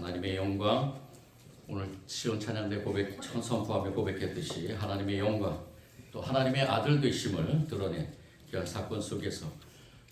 하나님의 영광, 오늘 시온 찬양대 선포하며 고백했듯이 하나님의 영광, 또 하나님의 아들 되심을 드러낸 귀한 사건 속에서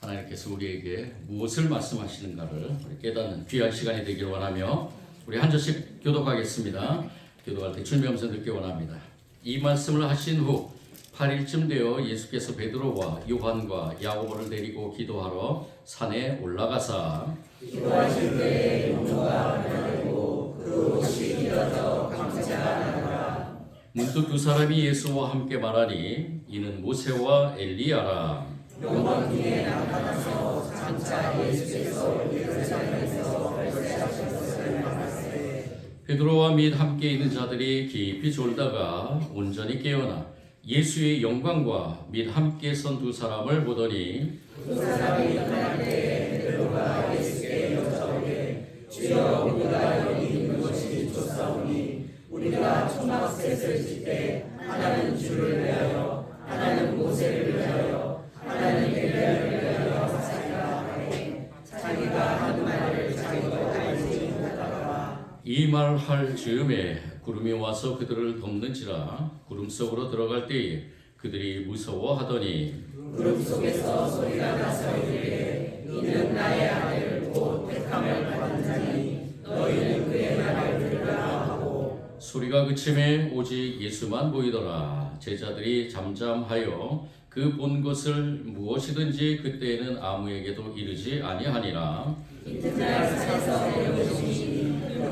하나님께서 우리에게 무엇을 말씀하시는가를 깨닫는 귀한 시간이 되기를 원하며 우리 한 절씩 교독하겠습니다. 교독할 때 주님의 음성 듣기 원합니다. 이 말씀을 하신 후 8일쯤 되어 예수께서 베드로와 요한과 야고보를 데리고 기도하러 산에 올라가사 기도하실 때 용모가 변하고 그 옷이 길어져 광채가 나더라. 문득 두 사람이 예수와 함께 말하니 이는 모세와 엘리야라. 영광 중에 나타나서 장차 예수께서 예루살렘에서 별세하신 것을 말하세. 베드로와 및 함께 있는 자들이 깊이 졸다가 온전히 깨어나 예수의 영광과 및 함께 선 두 사람을 보더니 두 사람이 일어날 때 베드로가 예수께 여짜오되 주여 우리가 여기 있는 것이 좋사오니 우리가 초막셋을 짓되 하나는 주를 위하여 하나는 모세를 위하여 하나는 엘리야를 위하여 사리라 하되 자기가 한 말을 자기도 알지 못하더라. 이 말 할 즈음에 구름이 와서 그들을 덮는지라. 구름 속으로 들어갈 때에 그들이 무서워하더니 구름 속에서 소리가 나서 이르되 이는 나의 아들 곧 택함을 받은 자니 너희는 그의 말을 들으라 하고 소리가 그침에 오직 예수만 보이더라. 제자들이 잠잠하여 그 본 것을 무엇이든지 그때에는 아무에게도 이르지 아니하니라. 이튿날 산에서 내려오시니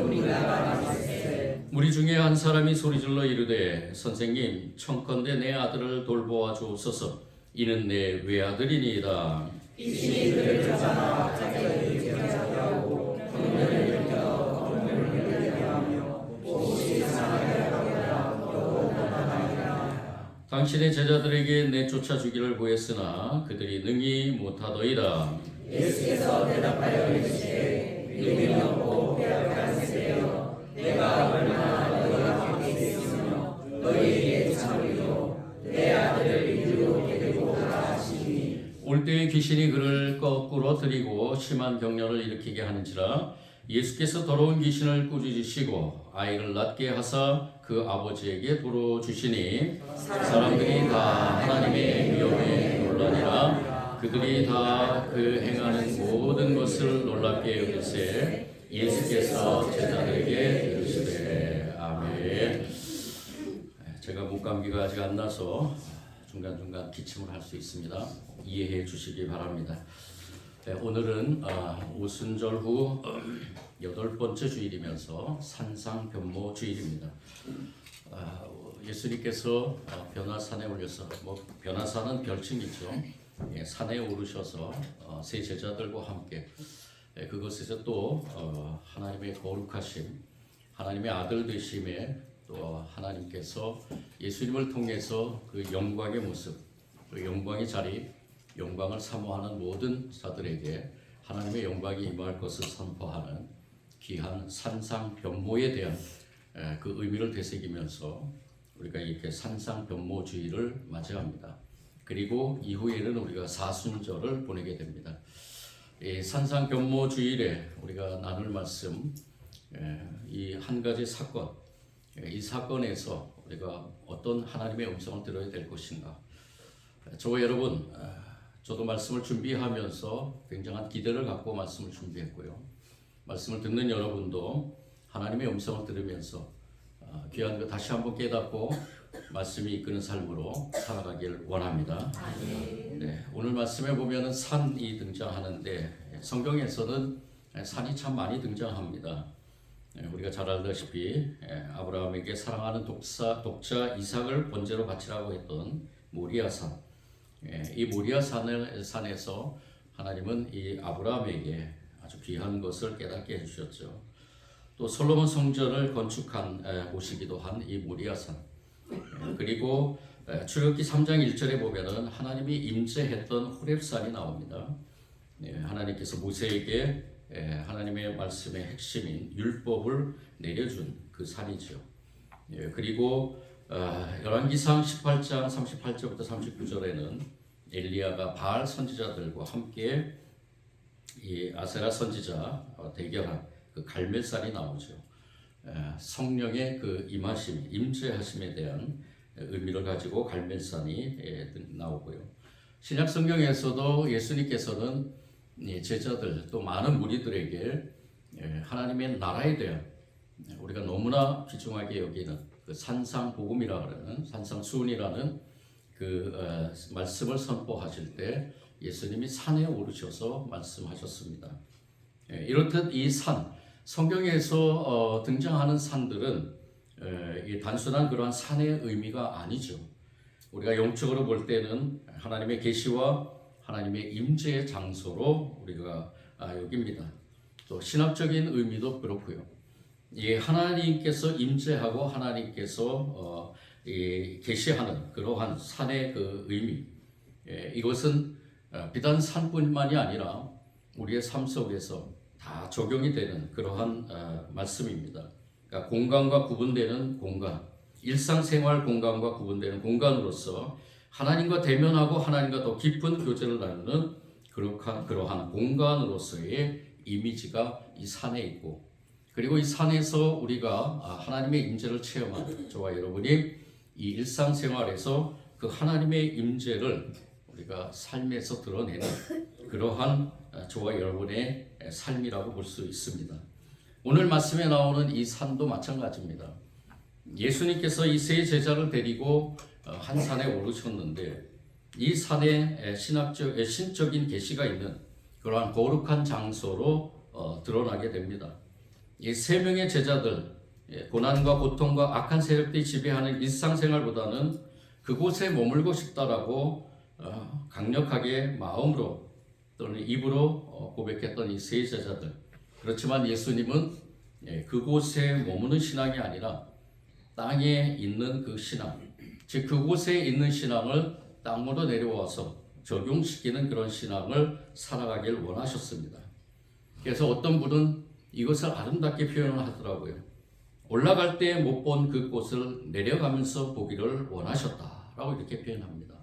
우리가 말하시되 무리 중에 한 사람이 소리질러 이르되 선생님 청컨대 내 아들을 돌보아 주옵소서. 이는 내 외아들이니이다. 귀신이 그를 쫓아나 자기를 지켜자게 하고 경련을 일으켜 건물을 흔들게 하며 옷이 상하게 하거나 더욱 나가니라. 당신의 제자들에게 내쫓아 주기를 구했으나 그들이 능히 못하더이다. 예수께서 대답하여 이르시되 믿음이 없고 배역한 세대여 내가 얼마나 너희와 함께 있으며 너희에게 참으리요 내 아들을 이리로 데리고 오라 하시니 올 때에 귀신이 그를 거꾸로 들이고 심한 경련을 일으키게 하는지라. 예수께서 더러운 귀신을 꾸짖으시고 아이를 낫게 하사 그 아버지에게 도로 주시니 사람들이 다 하나님의 위엄에 놀라니라. 그들이 다 그 행하는 모든 것을 놀랍게 여기세 예수께서 제자들에게 이르시되 아멘. 제가 목감기가 아직 안 나서 중간중간 기침을 할 수 있습니다. 이해해 주시기 바랍니다. 오늘은 오순절 후 8번째 주일이면서 산상변모 주일입니다. 예수님께서 변화산에 올려서 변화산은 별칭이죠. 산에 오르셔서 세 제자들과 함께 그것에서 또 하나님의 거룩하심, 하나님의 아들 되심에 또 하나님께서 예수님을 통해서 그 영광의 모습, 그 영광의 자리, 영광을 사모하는 모든 자들에게 하나님의 영광이 임할 것을 선포하는 귀한 산상변모에 대한 그 의미를 되새기면서 우리가 이렇게 산상변모주의를 맞이합니다. 그리고 이후에는 우리가 사순절을 보내게 됩니다. 이 산상변모주일에 우리가 나눌 말씀, 이 한 가지 사건, 이 사건에서 우리가 어떤 하나님의 음성을 들어야 될 것인가. 저와 여러분, 저도 말씀을 준비하면서 굉장한 기대를 갖고 말씀을 준비했고요. 말씀을 듣는 여러분도 하나님의 음성을 들으면서 귀한 거 다시 한번 깨닫고 말씀이 이끄는 삶으로 살아가길 원합니다. 네, 오늘 말씀에 보면은 산이 등장하는데 성경에서는 산이 참 많이 등장합니다. 우리가 잘 알다시피 아브라함에게 사랑하는 독자 이삭을 번제로 바치라고 했던 모리아산, 이 모리아산에서 하나님은 이 아브라함에게 아주 귀한 것을 깨닫게 해주셨죠. 또 솔로몬 성전을 건축한 곳이기도 한 이 모리아산, 그리고 출애굽기 3장 1절에 보면은 하나님이 임재했던 호렙산이 나옵니다. 하나님께서 모세에게 하나님의 말씀의 핵심인 율법을 내려준 그 산이죠. 그리고 열왕기상 18장 38절부터 39절에는 엘리야가 바알 선지자들과 함께 이 아세라 선지자 대결한 그 갈멜산이 나오죠. 성령의 그 임하심, 임재하심에 대한 의미를 가지고 갈멜산이 나오고요. 신약 성경에서도 예수님께서는 제자들 또 많은 무리들에게 하나님의 나라에 대한 우리가 너무나 귀중하게 여기는 그 산상복음이라 그러는 산상수훈이라는 그 말씀을 선포하실 때 예수님이 산에 오르셔서 말씀하셨습니다. 이렇듯 이 산, 성경에서 등장하는 산들은 이 단순한 그러한 산의 의미가 아니죠. 우리가 영적으로 볼 때는 하나님의 계시와 하나님의 임재의 장소로 우리가 여깁니다. 또 신학적인 의미도 그렇고요. 이 하나님께서 임재하고 하나님께서 계시하는 그러한 산의 그 의미, 이것은 비단 산뿐만이 아니라 우리의 삶 속에서 다 적용이 되는 그러한 말씀입니다. 그러니까 공간과 구분되는 공간, 일상생활 공간과 구분되는 공간으로서 하나님과 대면하고 하나님과 더 깊은 교제를 나누는 그러한 공간으로서의 이미지가 이 산에 있고, 그리고 이 산에서 우리가 하나님의 임재를 체험하는 저와 여러분이 이 일상생활에서 그 하나님의 임재를 우리가 삶에서 드러내는 그러한 저와 여러분의 삶이라고 볼 수 있습니다. 오늘 말씀에 나오는 이 산도 마찬가지입니다. 예수님께서 이 세 제자를 데리고 한 산에 오르셨는데 이 산에 신적인 계시가 있는 그러한 거룩한 장소로 드러나게 됩니다. 이 세 명의 제자들, 고난과 고통과 악한 세력들이 지배하는 일상생활보다는 그곳에 머물고 싶다라고 강력하게 마음으로 또는 입으로 고백했던 이 세 제자들. 그렇지만 예수님은 그곳에 머무는 신앙이 아니라 땅에 있는 그 신앙, 즉 그곳에 있는 신앙을 땅으로 내려와서 적용시키는 그런 신앙을 살아가길 원하셨습니다. 그래서 어떤 분은 이것을 아름답게 표현을 하더라고요. 올라갈 때 못 본 그 꽃을 내려가면서 보기를 원하셨다라고 이렇게 표현합니다.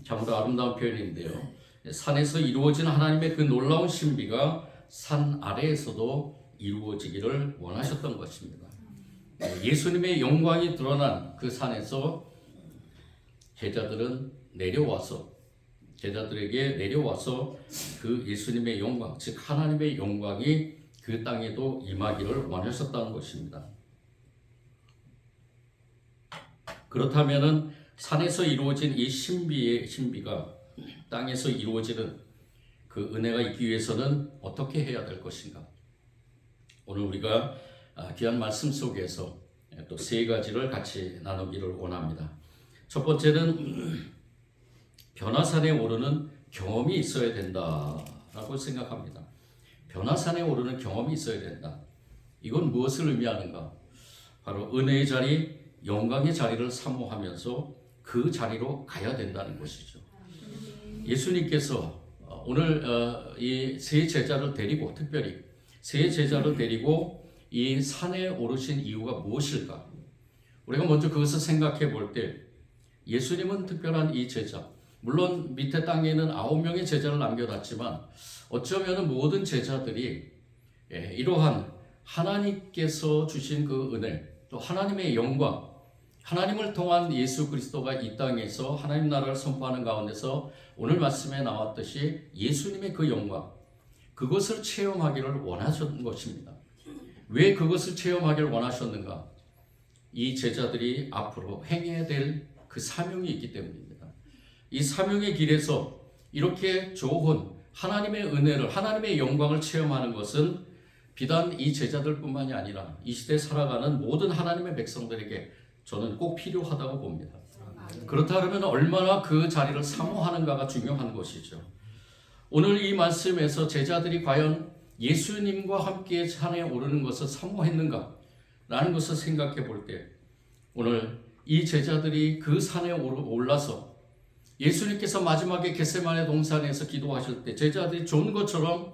참으로 아름다운 표현인데요. 산에서 이루어진 하나님의 그 놀라운 신비가 산 아래에서도 이루어지기를 원하셨던 것입니다. 예수님의 영광이 드러난 그 산에서 제자들에게 내려와서 그 예수님의 영광, 즉 하나님의 영광이 그 땅에도 임하기를 원하셨다는 것입니다. 그렇다면은 산에서 이루어진 이 신비가 땅에서 이루어지는 그 은혜가 있기 위해서는 어떻게 해야 될 것인가? 오늘 우리가 귀한 말씀 속에서 또 세 가지를 같이 나누기를 원합니다. 첫 번째는 변화산에 오르는 경험이 있어야 된다라고 생각합니다. 변화산에 오르는 경험이 있어야 된다. 이건 무엇을 의미하는가? 바로 은혜의 자리, 영광의 자리를 사모하면서 그 자리로 가야 된다는 것이죠. 예수님께서 오늘 이 세 제자를 데리고, 특별히 세 제자를 데리고 이 산에 오르신 이유가 무엇일까? 우리가 먼저 그것을 생각해 볼 때 예수님은 특별한 이 제자, 물론 밑에 땅에는 9명의 제자를 남겨놨지만 어쩌면 모든 제자들이 이러한 하나님께서 주신 그 은혜, 또 하나님의 영광, 하나님을 통한 예수 그리스도가 이 땅에서 하나님 나라를 선포하는 가운데서 오늘 말씀에 나왔듯이 예수님의 그 영광, 그것을 체험하기를 원하셨던 것입니다. 왜 그것을 체험하기를 원하셨는가? 이 제자들이 앞으로 행해야 될 그 사명이 있기 때문입니다. 이 사명의 길에서 이렇게 좋은 하나님의 은혜를, 하나님의 영광을 체험하는 것은 비단 이 제자들뿐만이 아니라 이 시대에 살아가는 모든 하나님의 백성들에게 저는 꼭 필요하다고 봅니다. 그렇다면 얼마나 그 자리를 사모하는가가 중요한 것이죠. 오늘 이 말씀에서 제자들이 과연 예수님과 함께 산에 오르는 것을 사모했는가? 라는 것을 생각해 볼 때 오늘 이 제자들이 그 산에 올라서 예수님께서 마지막에 겟세마네 동산에서 기도하실 때 제자들이 존 것처럼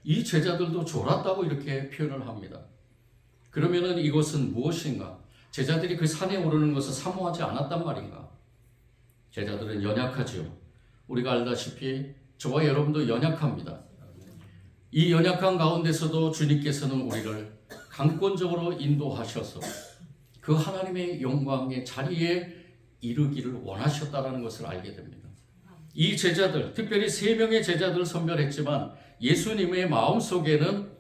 이 제자들도 졸았다고 이렇게 표현을 합니다. 그러면은 이것은 무엇인가? 제자들이 그 산에 오르는 것을 사모하지 않았단 말인가? 제자들은 연약하지요. 우리가 알다시피 저와 여러분도 연약합니다. 이 연약한 가운데서도 주님께서는 우리를 강권적으로 인도하셔서 그 하나님의 영광의 자리에 이르기를 원하셨다는 것을 알게 됩니다. 이 제자들, 특별히 3명의 제자들을 선별했지만 예수님의 마음속에는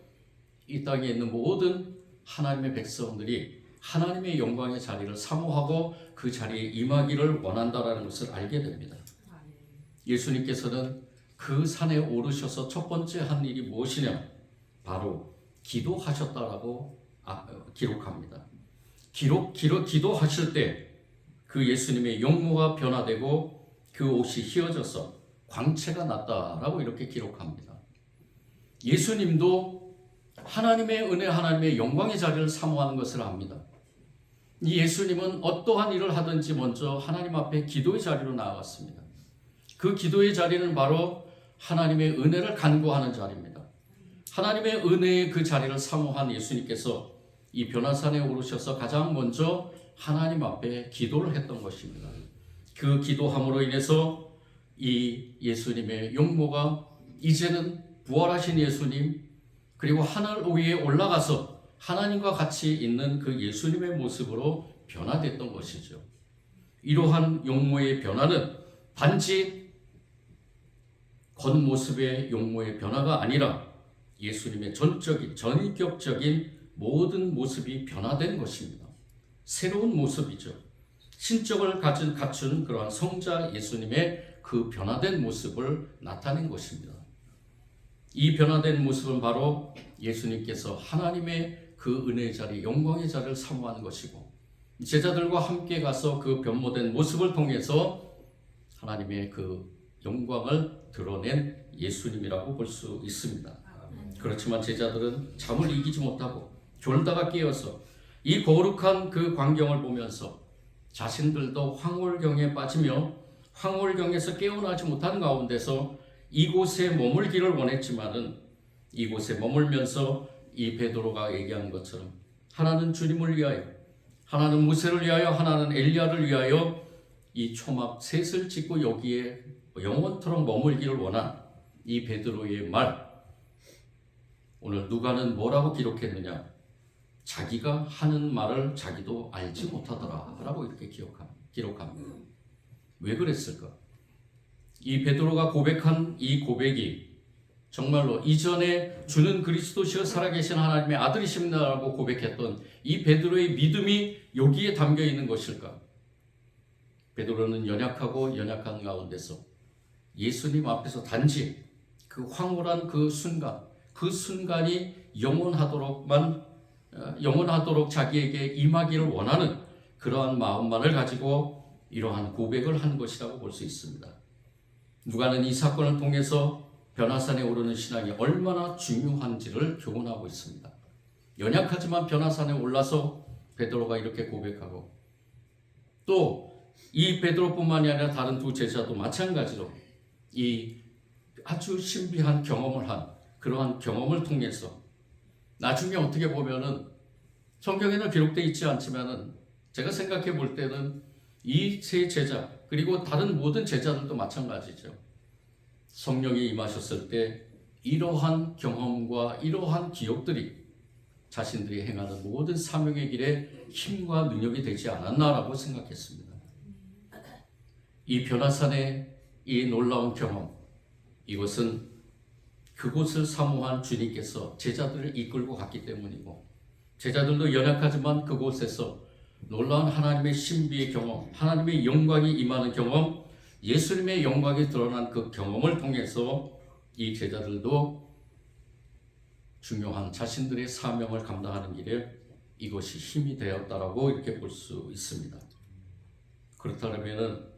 이 땅에 있는 모든 하나님의 백성들이 하나님의 영광의 자리를 사모하고 그 자리에 임하기를 원한다는 것을 알게 됩니다. 예수님께서는 그 산에 오르셔서 첫 번째 한 일이 무엇이냐? 바로 기도하셨다라고 기록합니다. 기도하실 때 그 예수님의 용모가 변화되고 그 옷이 휘어져서 광채가 났다라고 이렇게 기록합니다. 예수님도 하나님의 은혜, 하나님의 영광의 자리를 사모하는 것을 압니다. 이 예수님은 어떠한 일을 하든지 먼저 하나님 앞에 기도의 자리로 나아갔습니다. 그 기도의 자리는 바로 하나님의 은혜를 간구하는 자리입니다. 하나님의 은혜의 그 자리를 사모한 예수님께서 이 변화산에 오르셔서 가장 먼저 하나님 앞에 기도를 했던 것입니다. 그 기도함으로 인해서 이 예수님의 용모가 이제는 부활하신 예수님, 그리고 하늘 위에 올라가서 하나님과 같이 있는 그 예수님의 모습으로 변화됐던 것이죠. 이러한 용모의 변화는 단지 겉모습의 용모의 변화가 아니라 예수님의 전인격적인 모든 모습이 변화된 것입니다. 새로운 모습이죠. 신적을 갖춘 그러한 성자 예수님의 그 변화된 모습을 나타낸 것입니다. 이 변화된 모습은 바로 예수님께서 하나님의 그 은혜의 자리, 영광의 자리를 사모하는 것이고 제자들과 함께 가서 그 변모된 모습을 통해서 하나님의 그 영광을 드러낸 예수님이라고 볼 수 있습니다. 그렇지만 제자들은 잠을 이기지 못하고 졸다가 깨어서 이 거룩한 그 광경을 보면서 자신들도 황홀경에 빠지며 황홀경에서 깨어나지 못하는 가운데서 이곳에 머물기를 원했지만은 이곳에 머물면서 이 베드로가 얘기한 것처럼 하나는 주님을 위하여, 하나는 모세를 위하여, 하나는 엘리야를 위하여 이 초막 셋을 짓고 여기에 영원토록 머물기를 원한 이 베드로의 말, 오늘 누가는 뭐라고 기록했느냐? 자기가 하는 말을 자기도 알지 못하더라 라고 이렇게 기록합니다. 왜 그랬을까? 이 베드로가 고백한 이 고백이 정말로 이전에 주는 그리스도시여 살아계신 하나님의 아들이십니다라고 고백했던 이 베드로의 믿음이 여기에 담겨 있는 것일까? 베드로는 연약한 가운데서 예수님 앞에서 단지 그 황홀한 그 순간이 영원하도록 자기에게 임하기를 원하는 그러한 마음만을 가지고 이러한 고백을 한 것이라고 볼 수 있습니다. 누가는 이 사건을 통해서 변화산에 오르는 신앙이 얼마나 중요한지를 교훈하고 있습니다. 연약하지만 변화산에 올라서 베드로가 이렇게 고백하고 또 이 베드로뿐만이 아니라 다른 두 제자도 마찬가지로 이 아주 신비한 경험을 한 그러한 경험을 통해서 나중에 어떻게 보면은 성경에는 기록되어 있지 않지만은 제가 생각해 볼 때는 이 세 제자 그리고 다른 모든 제자들도 마찬가지죠. 성령이 임하셨을 때 이러한 경험과 이러한 기억들이 자신들이 행하는 모든 사명의 길에 힘과 능력이 되지 않았나라고 생각했습니다. 이 변화산의 이 놀라운 경험, 이것은 그곳을 사모한 주님께서 제자들을 이끌고 갔기 때문이고 제자들도 연약하지만 그곳에서 놀라운 하나님의 신비의 경험, 하나님의 영광이 임하는 경험, 예수님의 영광이 드러난 그 경험을 통해서 이 제자들도 중요한 자신들의 사명을 감당하는 길에 이것이 힘이 되었다라고 이렇게 볼 수 있습니다. 그렇다면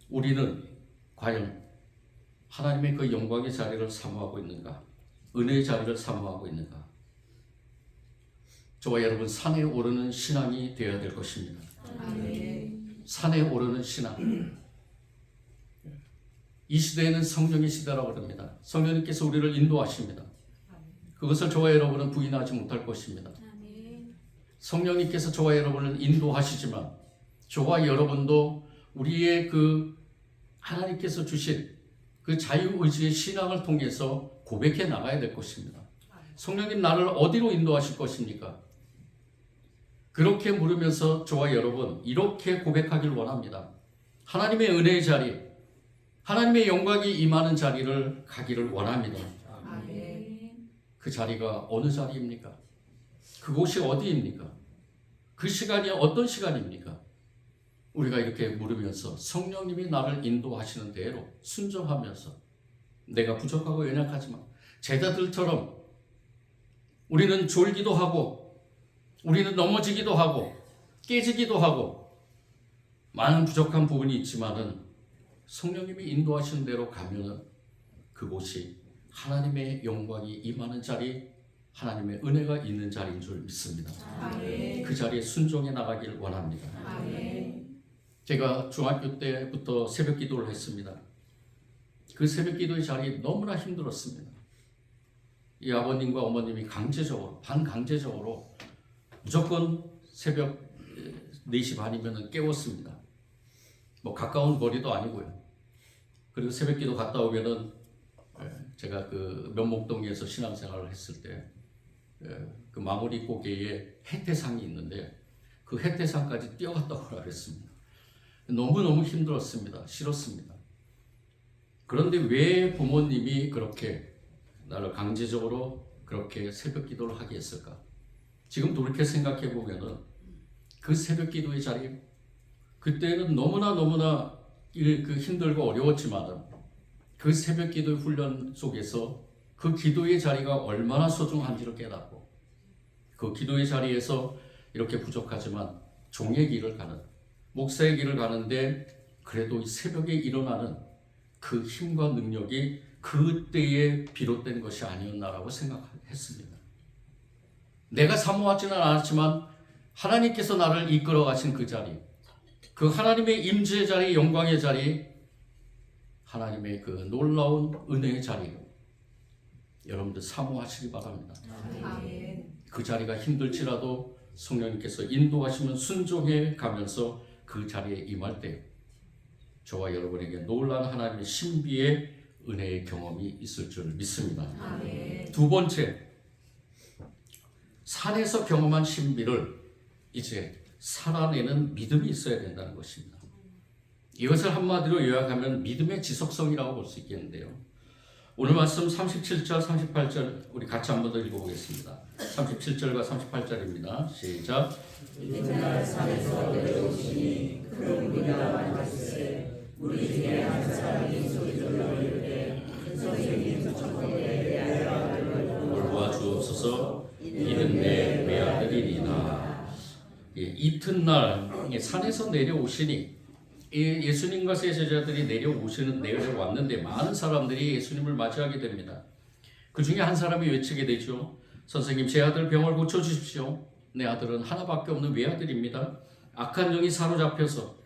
우리는 과연 하나님의 그 영광의 자리를 사모하고 있는가? 은혜의 자리를 사모하고 있는가? 저와 여러분 산에 오르는 신앙이 되어야 될 것입니다. 아멘. 산에 오르는 신앙. 이 시대에는 성령의 시대라고 합니다. 성령님께서 우리를 인도하십니다. 그것을 저와 여러분은 부인하지 못할 것입니다. 성령님께서 저와 여러분을 인도하시지만 저와 여러분도 우리의 그 하나님께서 주신 그 자유의지의 신앙을 통해서 고백해 나가야 될 것입니다. 성령님 나를 어디로 인도하실 것입니까? 그렇게 물으면서 저와 여러분 이렇게 고백하길 원합니다. 하나님의 은혜의 자리, 하나님의 영광이 임하는 자리를 가기를 원합니다. 그 자리가 어느 자리입니까? 그곳이 어디입니까? 그 시간이 어떤 시간입니까? 우리가 이렇게 물으면서 성령님이 나를 인도하시는 대로 순종하면서 내가 부족하고 연약하지만 제자들처럼 우리는 졸기도 하고 우리는 넘어지기도 하고 깨지기도 하고 많은 부족한 부분이 있지만은 성령님이 인도하시는 대로 가면은 그곳이 하나님의 영광이 임하는 자리, 하나님의 은혜가 있는 자리인 줄 믿습니다. 그 자리에 순종해 나가길 원합니다. 제가 중학교 때부터 새벽 기도를 했습니다. 그 새벽 기도의 자리 너무나 힘들었습니다. 이 아버님과 어머님이 강제적으로, 반강제적으로 무조건 새벽 4시 반이면 깨웠습니다. 뭐 가까운 거리도 아니고요. 그리고 새벽 기도 갔다 오면은 제가 그 면목동에서 신앙생활을 했을 때 그 마무리 고개에 해태상이 있는데 그 해태상까지 뛰어갔다 오라 그랬습니다. 너무너무 힘들었습니다. 싫었습니다. 그런데 왜 부모님이 그렇게 나를 강제적으로 그렇게 새벽 기도를 하게 했을까? 지금 돌이켜 생각해 보면은 그 새벽 기도의 자리, 그때는 너무나 그 힘들고 어려웠지만은 그 새벽 기도의 훈련 속에서 그 기도의 자리가 얼마나 소중한지를 깨닫고 그 기도의 자리에서 이렇게 부족하지만 종의 길을 가는, 목사의 길을 가는데 그래도 이 새벽에 일어나는 그 힘과 능력이 그때에 비롯된 것이 아니었나라고 생각했습니다. 내가 사모하지는 않았지만 하나님께서 나를 이끌어 가신 그 자리, 그 하나님의 임재의 자리, 영광의 자리, 하나님의 그 놀라운 은혜의 자리를 여러분들 사모하시기 바랍니다. 그 자리가 힘들지라도 성령님께서 인도하시면 순종해 가면서 그 자리에 임할 때 저와 여러분에게 놀라운 하나님의 신비의 은혜의 경험이 있을 줄 믿습니다. 두 번째, 산에서 경험한 신비를 이제 살아내는 믿음이 있어야 된다는 것입니다. 이것을 한마디로 요약하면 믿음의 지속성이라고 볼 수 있겠는데요. 오늘 말씀 37절, 38절 우리 같이 한번 더 읽어보겠습니다. 37절과 38절입니다. 시작. 이튿날 산에서 내려오시니 큰 무리가 많았으되 우리 중에 한 사람이 소리질러 이르되 선생님 천국에 내 아들을 돌보아 주옵소서. 이는 내 외아들이니라. 이튿날 산에서 내려오시니 예수님과 세 제자들이 내려왔는데 많은 사람들이 예수님을 맞이하게 됩니다. 그 중에 한 사람이 외치게 되죠. 선생님, 제 아들 병을 고쳐주십시오. 내 아들은 하나밖에 없는 외아들입니다. 악한 영이 사로잡혀서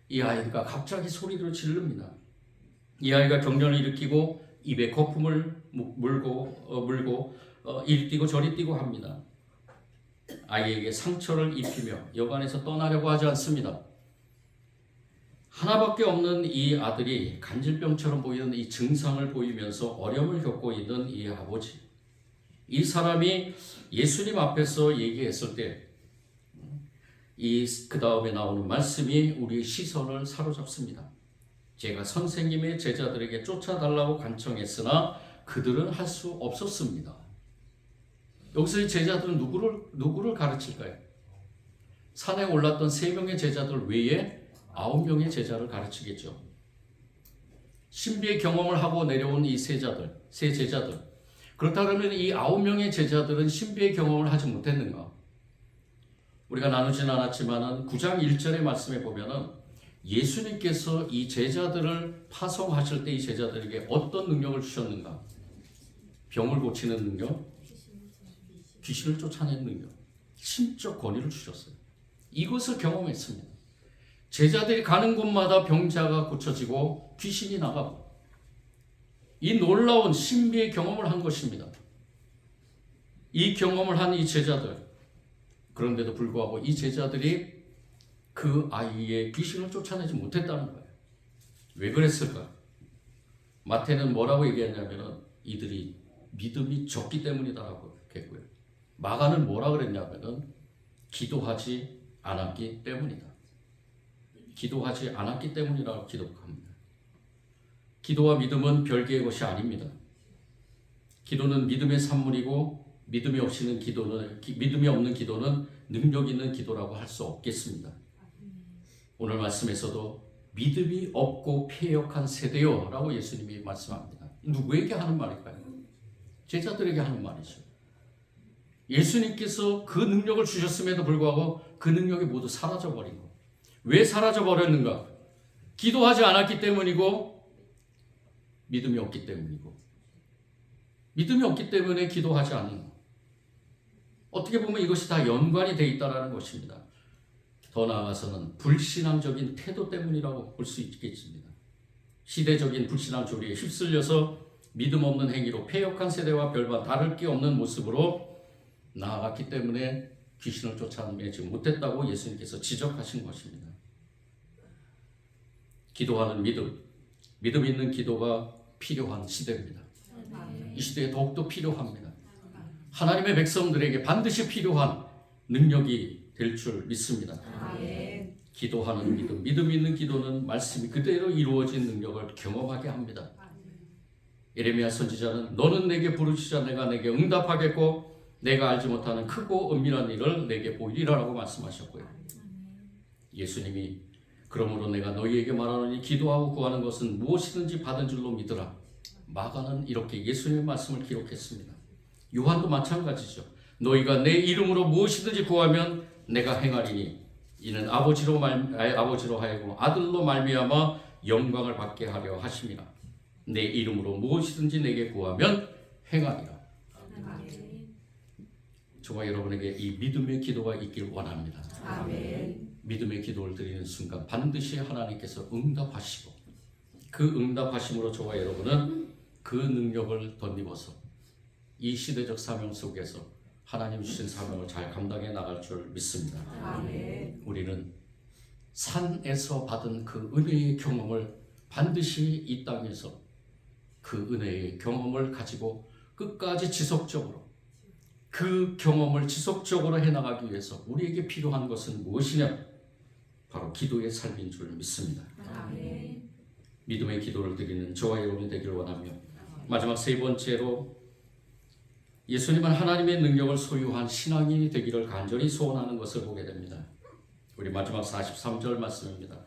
이 아이가 갑자기 소리를 지릅니다. 이 아이가 경련을 일으키고 입에 거품을 물고 이리 뛰고 저리 뛰고 합니다. 아이에게 상처를 입히며 여관에서 떠나려고 하지 않습니다. 하나밖에 없는 이 아들이 간질병처럼 보이는 이 증상을 보이면서 어려움을 겪고 있는 이 아버지, 이 사람이 예수님 앞에서 얘기했을 때 그 다음에 나오는 말씀이 우리의 시선을 사로잡습니다. 제가 선생님의 제자들에게 쫓아달라고 간청했으나 그들은 할 수 없었습니다. 여기서 이 제자들은 누구를 가르칠까요? 산에 올랐던 3명의 제자들 외에 9명의 제자를 가르치겠죠. 신비의 경험을 하고 내려온 이 세 제자들. 그렇다면 이 9명의 제자들은 신비의 경험을 하지 못했는가? 우리가 나누진 않았지만은 9장 1절의 말씀에 보면은 예수님께서 이 제자들을 파송하실 때 이 제자들에게 어떤 능력을 주셨는가? 병을 고치는 능력, 귀신을 쫓아내는 능력, 신적 권위를 주셨어요. 이것을 경험했습니다. 제자들이 가는 곳마다 병자가 고쳐지고 귀신이 나가고 이 놀라운 신비의 경험을 한 것입니다. 이 경험을 한 이 제자들, 그런데도 불구하고 이 제자들이 그 아이의 귀신을 쫓아내지 못했다는 거예요. 왜 그랬을까? 마태는 뭐라고 얘기했냐면은 이들이 믿음이 적기 때문이다라고 했고요. 마가는 뭐라 그랬냐면은 기도하지 않았기 때문이다. 기도하지 않았기 때문이라고 기록합니다. 기도와 믿음은 별개의 것이 아닙니다. 기도는 믿음의 산물이고 믿음이 없는 기도는 능력 있는 기도라고 할 수 없겠습니다. 오늘 말씀에서도 믿음이 없고 패역한 세대요 라고 예수님이 말씀합니다. 누구에게 하는 말일까요? 제자들에게 하는 말이죠. 예수님께서 그 능력을 주셨음에도 불구하고 그 능력이 모두 사라져버리고, 왜 사라져버렸는가? 기도하지 않았기 때문이고 믿음이 없기 때문이고, 믿음이 없기 때문에 기도하지 않는 것. 어떻게 보면 이것이 다 연관이 되어 있다는 것입니다. 더 나아가서는 불신앙적인 태도 때문이라고 볼 수 있겠습니다. 시대적인 불신앙 조리에 휩쓸려서 믿음 없는 행위로 패역한 세대와 별반 다를 게 없는 모습으로 나아갔기 때문에 귀신을 쫓아내지 못했다고 예수님께서 지적하신 것입니다. 기도하는 믿음 있는 기도가 필요한 시대입니다. 이 시대에 더욱더 필요합니다. 하나님의 백성들에게 반드시 필요한 능력이 될 줄 믿습니다. 기도하는 믿음 있는 기도는 말씀이 그대로 이루어진 능력을 경험하게 합니다. 예레미야 선지자는 너는 내게 부르시자 내가 내게 응답하겠고 내가 알지 못하는 크고 은밀한 일을 내게 보이리라라고 말씀하셨고요. 예수님이 그러므로 내가 너희에게 말하노니 기도하고 구하는 것은 무엇이든지 받은 줄로 믿으라. 마가는 이렇게 예수님의 말씀을 기록했습니다. 요한도 마찬가지죠. 너희가 내 이름으로 무엇이든지 구하면 내가 행하리니 이는 아버지로 하여금 아들로 말미암아 영광을 받게 하려 하심이라. 내 이름으로 무엇이든지 내게 구하면 행하리라. 저와 여러분에게 이 믿음의 기도가 있길 원합니다. 아멘. 믿음의 기도를 드리는 순간 반드시 하나님께서 응답하시고 그 응답하심으로 저와 여러분은 그 능력을 덧입어서 이 시대적 사명 속에서 하나님 주신 사명을 잘 감당해 나갈 줄 믿습니다. 아멘. 우리는 산에서 받은 그 은혜의 경험을 반드시 이 땅에서 그 은혜의 경험을 가지고 끝까지 지속적으로 그 경험을 지속적으로 해나가기 위해서 우리에게 필요한 것은 무엇이냐? 바로 기도의 삶인 줄 믿습니다. 아멘. 믿음의 기도를 드리는 저와 여러분이 되기를 원하며 마지막 세 번째로 예수님은 하나님의 능력을 소유한 신앙인이 되기를 간절히 소원하는 것을 보게 됩니다. 우리 마지막 43절 말씀입니다.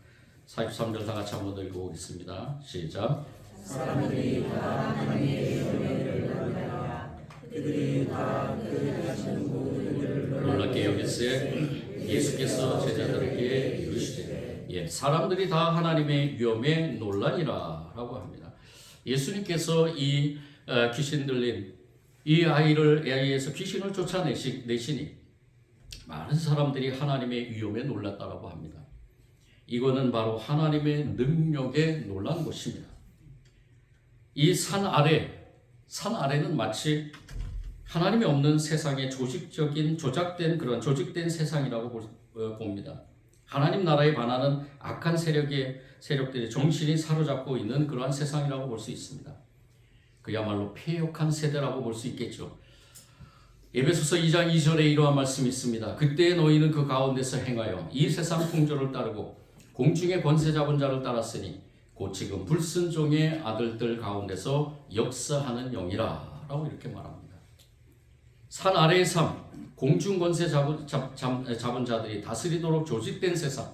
43절 다 같이 한번 읽어보겠습니다. 시작. 사람들이 다 하나님의 이름을 놀라라. 그들이 다 그 하시는 모든 일을 놀랍게 여기세 예수께서 제자들에게 이르시되 사람들이 다 하나님의 위엄에 놀라니라 라고 합니다. 예수님께서 이 귀신 들린 이 아이에서 귀신을 쫓아내시니 많은 사람들이 하나님의 위엄에 놀랐다라고 합니다. 이거는 바로 하나님의 능력에 놀란 것입니다. 이 산 아래는 마치 하나님이 없는 세상의 조작된 그런 조직된 세상이라고 봅니다. 하나님 나라에 반하는 악한 세력들의 정신이 사로잡고 있는 그러한 세상이라고 볼 수 있습니다. 그야말로 패역한 세대라고 볼 수 있겠죠. 에베소서 2장 2절에 이러한 말씀이 있습니다. 그때 너희는 그 가운데서 행하여 이 세상 풍조를 따르고 공중의 권세 잡은 자를 따랐으니 곧 지금 불순종의 아들들 가운데서 역사하는 영이라 라고 이렇게 말합니다. 산 아래의 삶, 공중 권세 잡은 자들이 다스리도록 조직된 세상,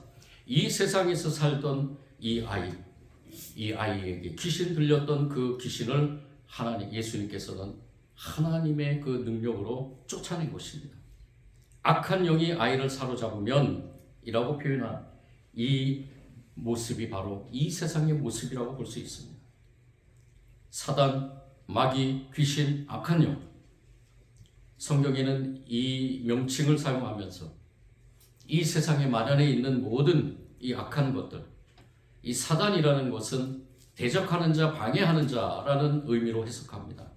이 세상에서 살던 이 아이에게 귀신 들렸던 그 귀신을 예수님께서는 하나님의 그 능력으로 쫓아낸 것입니다. 악한 영이 아이를 사로잡으면 이라고 표현한 이 모습이 바로 이 세상의 모습이라고 볼 수 있습니다. 사단, 마귀, 귀신, 악한 영. 성경에는 이 명칭을 사용하면서 이 세상에 만연해 있는 모든 이 악한 것들, 이 사단이라는 것은 대적하는 자, 방해하는 자라는 의미로 해석합니다.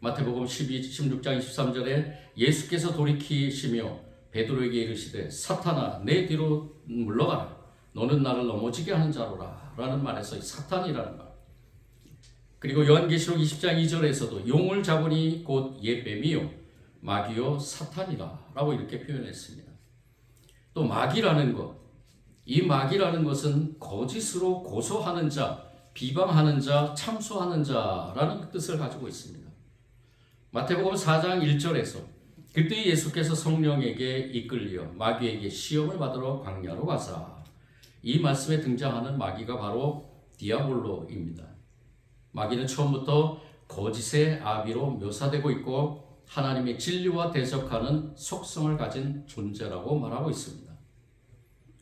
마태복음 16장 23절에 예수께서 돌이키시며 베드로에게 이르시되 사탄아 내 뒤로 물러가라 너는 나를 넘어지게 하는 자로라 라는 말에서 사탄이라는 말, 그리고 요한계시록 20장 2절에서도 용을 잡으니 곧 예뱀이요 마귀요 사탄이라 라고 이렇게 표현했습니다. 또 마귀라는 것, 이 마귀라는 것은 거짓으로 고소하는 자, 비방하는 자, 참소하는 자라는 뜻을 가지고 있습니다. 마태복음 4장 1절에서 그때 예수께서 성령에게 이끌려 마귀에게 시험을 받으러 광야로 가사, 이 말씀에 등장하는 마귀가 바로 디아볼로입니다. 마귀는 처음부터 거짓의 아비로 묘사되고 있고 하나님의 진리와 대적하는 속성을 가진 존재라고 말하고 있습니다.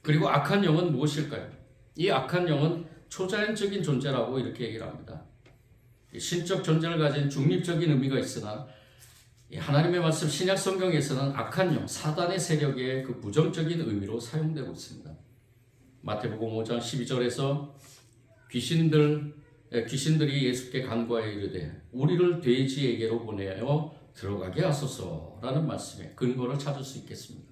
그리고 악한 영은 무엇일까요? 이 악한 영은 초자연적인 존재라고 이렇게 얘기를 합니다. 신적 존재를 가진 중립적인 의미가 있으나 하나님의 말씀 신약 성경에서는 악한 영, 사단의 세력의 그 부정적인 의미로 사용되고 있습니다. 마태복음 5장 12절에서 귀신들이 예수께 간구하여 이르되 우리를 돼지에게로 보내어 들어가게 하소서라는 말씀에 근거를 찾을 수 있겠습니다.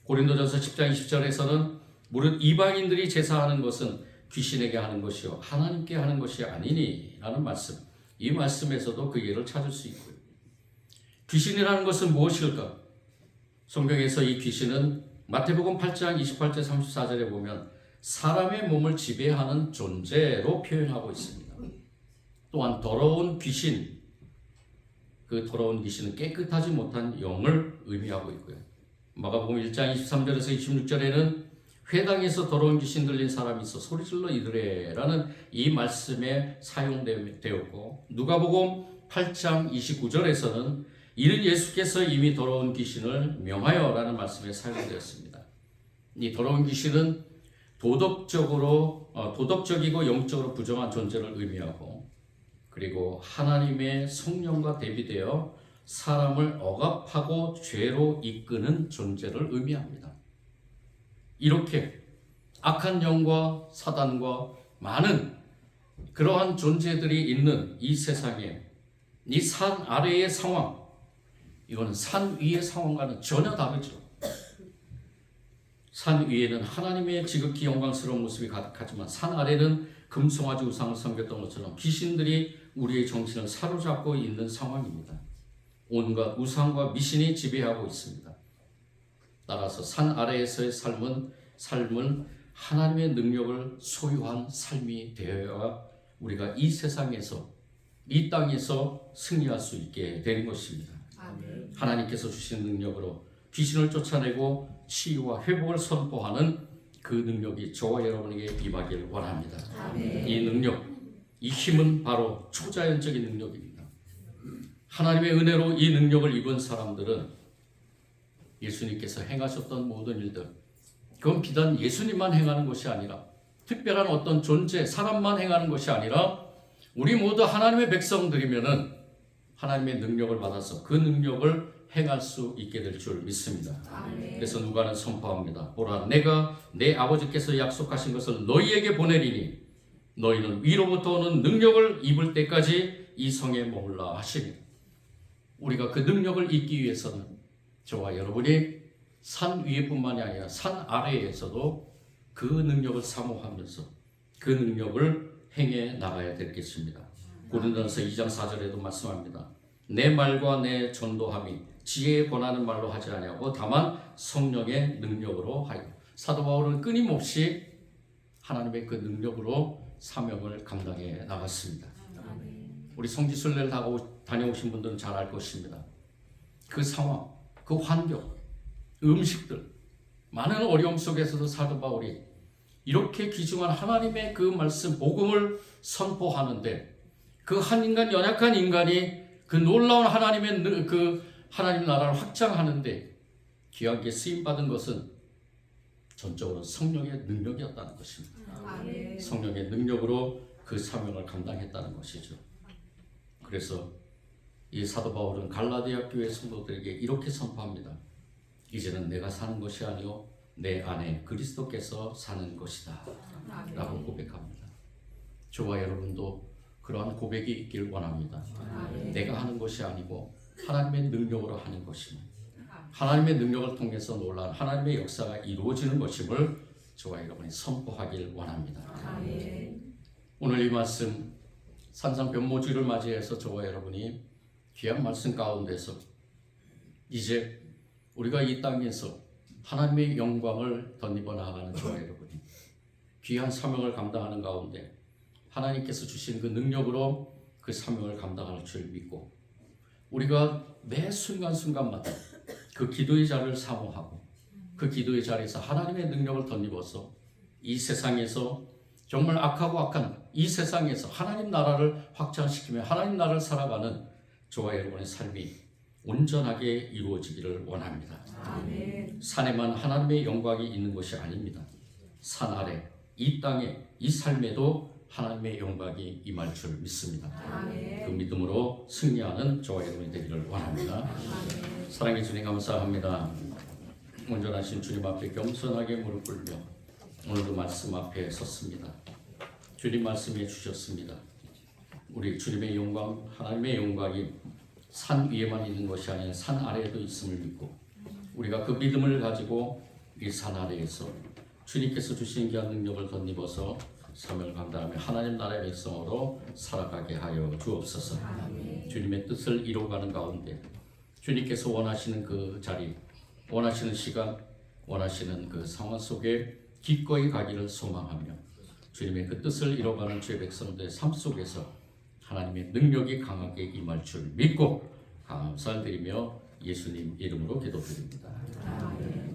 고린도전서 10장 20절에서는 무릇 이방인들이 제사하는 것은 귀신에게 하는 것이요 하나님께 하는 것이 아니니 라는 말씀, 이 말씀에서도 그 예를 찾을 수 있고요. 귀신이라는 것은 무엇일까? 성경에서 이 귀신은 마태복음 8장 28절 34절에 보면 사람의 몸을 지배하는 존재로 표현하고 있습니다. 또한 더러운 귀신, 그 더러운 귀신은 깨끗하지 못한 영을 의미하고 있고요. 마가복음 1장 23절에서 26절에는 회당에서 더러운 귀신 들린 사람이 있어 소리질러 이르래라는 이 말씀에 사용되었고, 누가복음 8장 29절에서는 이는 예수께서 이미 더러운 귀신을 명하여라는 말씀에 사용되었습니다. 이 더러운 귀신은 도덕적이고 영적으로 부정한 존재를 의미하고, 그리고 하나님의 성령과 대비되어 사람을 억압하고 죄로 이끄는 존재를 의미합니다. 이렇게 악한 영과 사단과 많은 그러한 존재들이 있는 이 세상에 이 산 아래의 상황, 이거는 산 위의 상황과는 전혀 다르죠. 산 위에는 하나님의 지극히 영광스러운 모습이 가득하지만 산 아래는 금송아지 우상을 섬겼던 것처럼 귀신들이 우리의 정신을 사로잡고 있는 상황입니다. 온갖 우상과 미신이 지배하고 있습니다. 따라서 산 아래에서의 삶은 하나님의 능력을 소유한 삶이 되어야 우리가 이 세상에서, 이 땅에서 승리할 수 있게 되는 것입니다. 아멘. 하나님께서 주신 능력으로 귀신을 쫓아내고 치유와 회복을 선포하는 그 능력이 저와 여러분에게 임하기를 원합니다. 아멘. 이 능력, 이 힘은 바로 초자연적인 능력입니다. 하나님의 은혜로 이 능력을 입은 사람들은 예수님께서 행하셨던 모든 일들, 그건 비단 예수님만 행하는 것이 아니라 특별한 어떤 존재, 사람만 행하는 것이 아니라 우리 모두 하나님의 백성들이면은 하나님의 능력을 받아서 그 능력을 행할 수 있게 될 줄 믿습니다. 아멘. 그래서 누가는 선포합니다. 보라, 내가 내 아버지께서 약속하신 것을 너희에게 보내리니 너희는 위로부터 오는 능력을 입을 때까지 이 성에 머물라 하시니, 우리가 그 능력을 입기 위해서는 저와 여러분이 산 위에뿐만이 아니라 산 아래에서도 그 능력을 사모하면서 그 능력을 행해 나가야 되겠습니다. 고린도전서 2장 4절에도 말씀합니다. 내 말과 내 전도함이 지혜에 권하는 말로 하지 아니하고 다만 성령의 능력으로 하여. 사도 바울은 끊임없이 하나님의 그 능력으로 사명을 감당해 나갔습니다. 우리 성지순례를 다녀오신 분들은 잘 알 것입니다. 그 상황, 그 환경, 음식들, 많은 어려움 속에서도 사도 바울이 이렇게 귀중한 하나님의 그 말씀, 복음을 선포하는데, 그 한 인간, 연약한 인간이 그 놀라운 하나님의 그 하나님 나라를 확장하는데 귀하게 쓰임받은 것은 전적으로 성령의 능력이었다는 것입니다. 아멘. 성령의 능력으로 그 사명을 감당했다는 것이죠. 그래서 이 사도 바울은 갈라디아 교회 성도들에게 이렇게 선포합니다. 이제는 내가 사는 것이 아니요 내 안에 그리스도께서 사는 것이다 라고 고백합니다. 저와 여러분도 그러한 고백이 있길 원합니다. 내가 하는 것이 아니고 하나님의 능력으로 하는 것임을, 하나님의 능력을 통해서 놀라운 하나님의 역사가 이루어지는 것임을 저와 여러분이 선포하길 원합니다. 오늘 이 말씀 산상 변모주를 맞이해서 저와 여러분이 귀한 말씀 가운데서 이제 우리가 이 땅에서 하나님의 영광을 덧입어 나아가는 저와 여러분이 귀한 사명을 감당하는 가운데 하나님께서 주신 그 능력으로 그 사명을 감당할 줄 믿고 우리가 매 순간순간마다 그 기도의 자리를 사모하고 그 기도의 자리에서 하나님의 능력을 덧입어서 이 세상에서 정말 악하고 악한 이 세상에서 하나님 나라를 확장시키며 하나님 나라를 살아가는 저와 여러분의 삶이 온전하게 이루어지기를 원합니다. 아멘. 산에만 하나님의 영광이 있는 것이 아닙니다. 산 아래 이 땅에 이 삶에도 하나님의 영광이 임할 줄 믿습니다. 아멘. 그 믿음으로 승리하는 저와 여러분이 되기를 원합니다. 아멘. 사랑의 주님 감사합니다. 온전하신 주님 앞에 겸손하게 무릎 꿇며 오늘도 말씀 앞에 섰습니다. 주님 말씀해 주셨습니다. 우리 주님의 영광, 하나님의 영광이 산 위에만 있는 것이 아니라 산 아래에도 있음을 믿고 우리가 그 믿음을 가지고 이 산 아래에서 주님께서 주신 귀한 능력을 덧입어서 사명을 감당하며 하나님 나라의 백성으로 살아가게 하여 주옵소서. 주님의 뜻을 이루어가는 가운데 주님께서 원하시는 그 자리, 원하시는 시간, 원하시는 그 상황 속에 기꺼이 가기를 소망하며 주님의 그 뜻을 이뤄가는 주의 백성들의 삶 속에서 하나님의 능력이 강하게 임할 줄 믿고 감사드리며 예수님 이름으로 기도드립니다. 아멘.